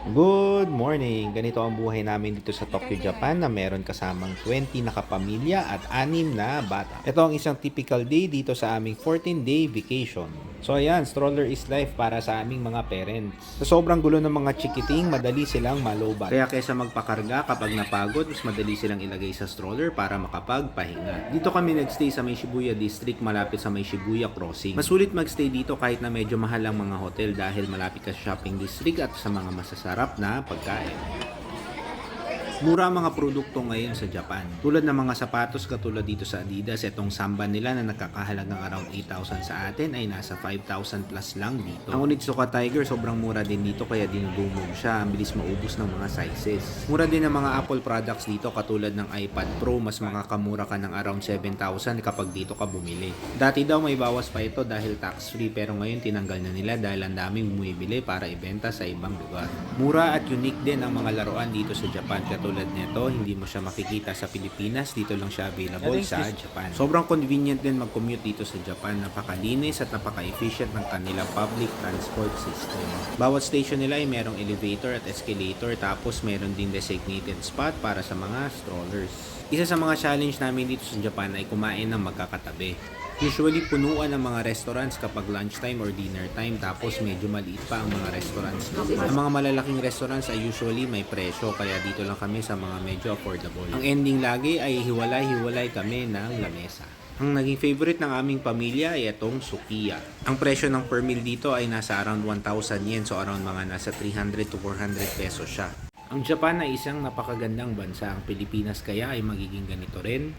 Good morning! Ganito ang buhay namin dito sa Tokyo, Japan na meron kasamang 20 na kapamilya at 6 na bata. Ito ang isang typical day dito sa aming 14-day vacation. So ayan, stroller is life para sa aming mga parents. Sa sobrang gulo ng mga chikiting, madali silang malobat. Kaya kaysa magpakarga kapag napagod, mas madali silang ilagay sa stroller para makapagpahinga. Dito kami nagstay sa may Shibuya District malapit sa may Shibuya Crossing. Masulit magstay dito kahit na medyo mahal ang mga hotel dahil malapit ka sa shopping district at sa mga masasarap na pagkain. Mura ang mga produkto ngayon sa Japan. Tulad ng mga sapatos katulad dito sa Adidas, itong Samba nila na nakakahalagang around 8,000 sa atin ay nasa 5,000 plus lang dito. Ang Onitsuka Tiger sobrang mura din dito kaya dinudumog siya. Ang bilis maubos ng mga sizes. Mura din ang mga Apple products dito katulad ng iPad Pro. Mas makakamura ka ng around 7,000 kapag dito ka bumili. Dati daw may bawas pa ito dahil tax free pero ngayon tinanggal na nila dahil ang daming bumibili para ibenta sa ibang lugar. Mura at unique din ang mga laruan dito sa Japan katulad nito, hindi mo siya makikita sa Pilipinas, dito lang siya available sa Japan. Sobrang convenient din mag-commute dito sa Japan, napakalinis at napaka-efficient ng kanilang public transport system. Bawat station nila ay merong elevator at escalator tapos meron din designated spot para sa mga strollers. Isa sa mga challenge namin dito sa Japan ay kumain ng magkakatabi. Usually punuan ang mga restaurants kapag lunchtime or dinner time tapos medyo maliit pa ang mga restaurants. Ang mga malalaking restaurants ay usually may presyo kaya dito lang kami sa mga medyo affordable. Ang ending lagi ay hiwalay-hiwalay kami ng lamesa. Ang naging favorite ng aming pamilya ay itong sukiya. Ang presyo ng per meal dito ay nasa around 1,000 yen so around mga nasa 300 to 400 pesos siya. Ang Japan ay isang napakagandang bansa. Ang Pilipinas kaya ay magiging ganito rin.